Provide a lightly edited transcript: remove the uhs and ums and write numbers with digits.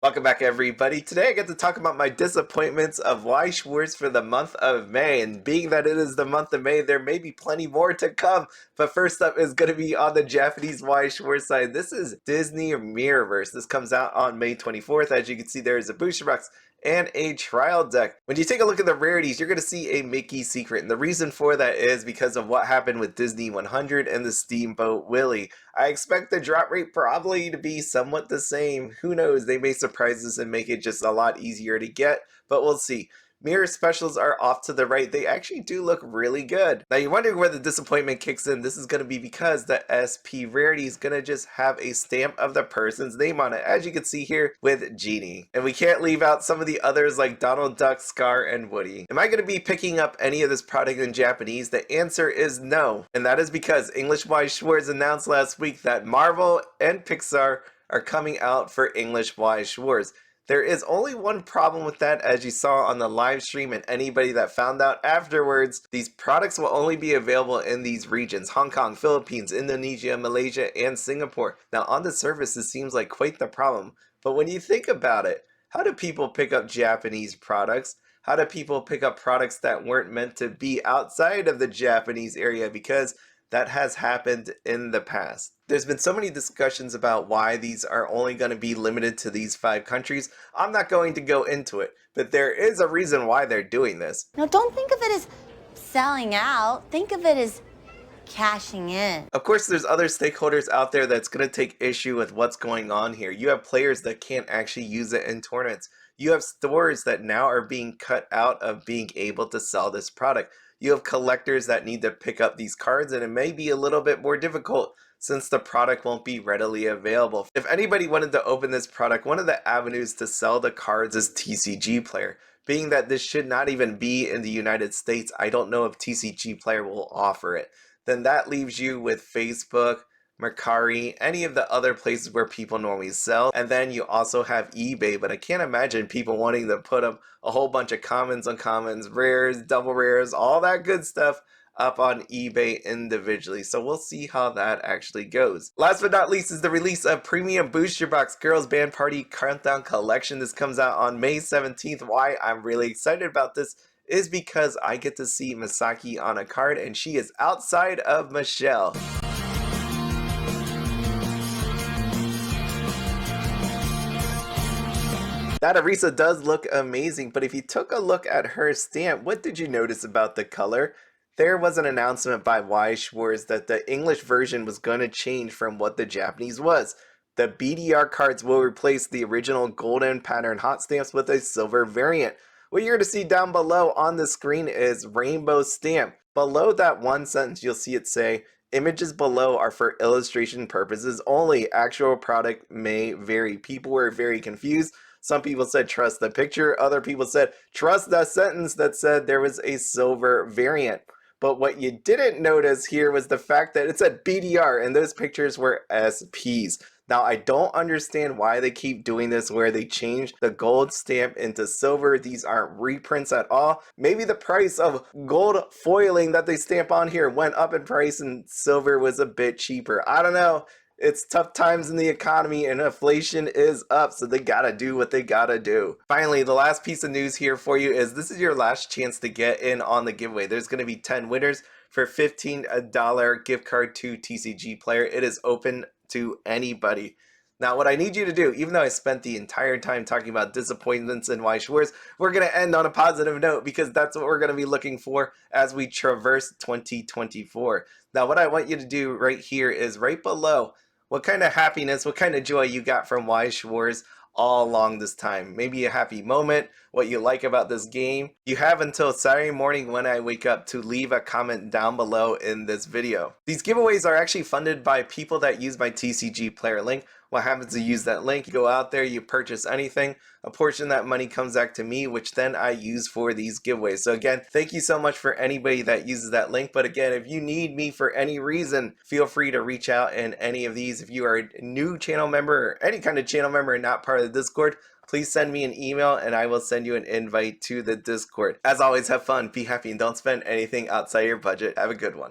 Welcome back, everybody. Today I get to talk about my disappointments of Weiss Schwarz for the month of May. And being that it is the month of May, there may be plenty more to come. But first up is going to be on the Japanese Weiss Schwarz side. This is Disney Mirrorverse. This comes out on May 24th. As you can see, there is a booster box and a trial deck. When you take a look at the rarities, you're going to see a Mickey secret. And the reason for that is because of what happened with Disney 100 and the Steamboat Willie. I expect the drop rate probably to be somewhat the same. Who knows, they may surprise us and make it just a lot easier to get, but we'll see. Mirror specials are off to the right. They actually do look really good. Now you're wondering where the disappointment kicks in. This is going to be because the SP rarity is going to just have a stamp of the person's name on it, as you can see here with Genie. And we can't leave out some of the others like Donald Duck, Scar, and Woody. Am I going to be picking up any of this product in Japanese? The answer is no. And that is because English Weiss Schwarz announced last week that Marvel and Pixar are coming out for English Weiss Schwarz. There is only one problem with that, as you saw on the live stream, and anybody that found out afterwards. These products will only be available in these regions: Hong Kong, Philippines, Indonesia, Malaysia, and Singapore. Now on the surface this seems like quite the problem, but when you think about it, how do people pick up Japanese products? How do people pick up products that weren't meant to be outside of the Japanese area? Because that has happened in the past. There's been so many discussions about why these are only going to be limited to these 5 countries. I'm not going to go into it, but there is a reason why they're doing this. Now, don't think of it as selling out. Think of it as cashing in. Of course, there's other stakeholders out there that's going to take issue with what's going on here. You have players that can't actually use it in tournaments. You have stores that now are being cut out of being able to sell this product. You have collectors that need to pick up these cards, and it may be a little bit more difficult since the product won't be readily available. If anybody wanted to open this product, one of the avenues to sell the cards is TCG Player. Being that this should not even be in the United States, I don't know if TCG Player will offer it. Then that leaves you with Facebook, Mercari, any of the other places where people normally sell. And then you also have eBay, but I can't imagine people wanting to put up a whole bunch of commons, uncommons, rares, double rares, all that good stuff up on eBay individually. So we'll see how that actually goes. Last but not least is the release of Premium Booster Box Girls Band Party Countdown Collection. This comes out on May 17th. Why I'm really excited about this is because I get to see Misaki on a card, and she is outside of Michelle. That Arisa does look amazing, but if you took a look at her stamp, what did you notice about the color? There was an announcement by Weiss Schwarz that the English version was going to change from what the Japanese was. The BDR cards will replace the original golden pattern hot stamps with a silver variant. What you're going to see down below on the screen is rainbow stamp. Below that one sentence, you'll see it say, "Images below are for illustration purposes only. Actual product may vary." People were very confused. Some people said trust the picture. Other people said trust the sentence that said there was a silver variant. But what you didn't notice here was the fact that it said BDR and those pictures were SPs. Now, I don't understand why they keep doing this where they change the gold stamp into silver. These aren't reprints at all. Maybe the price of gold foiling that they stamp on here went up in price and silver was a bit cheaper. I don't know. It's tough times in the economy and inflation is up, so they gotta do what they gotta do. Finally, the last piece of news here for you is this is your last chance to get in on the giveaway. There's gonna be 10 winners for $15 gift card to TCG Player. It is open to anybody. Now, what I need you to do, even though I spent the entire time talking about disappointments in Weiss Schwarz, we're going to end on a positive note because that's what we're going to be looking for as we traverse 2024. Now, what I want you to do right here is right below what kind of happiness, what kind of joy you got from Weiss Schwarz all along this time. Maybe a happy moment, what you like about this game. You have until Saturday morning when I wake up to leave a comment down below in this video. These giveaways are actually funded by people that use my TCG Player link. What happens to use that link? You go out there, you purchase anything, a portion of that money comes back to me, which then I use for these giveaways. So again, thank you so much for anybody that uses that link. But again, if you need me for any reason, feel free to reach out in any of these. If you are a new channel member or any kind of channel member and not part of the Discord, please send me an email and I will send you an invite to the Discord. As always, have fun, be happy, and don't spend anything outside your budget. Have a good one.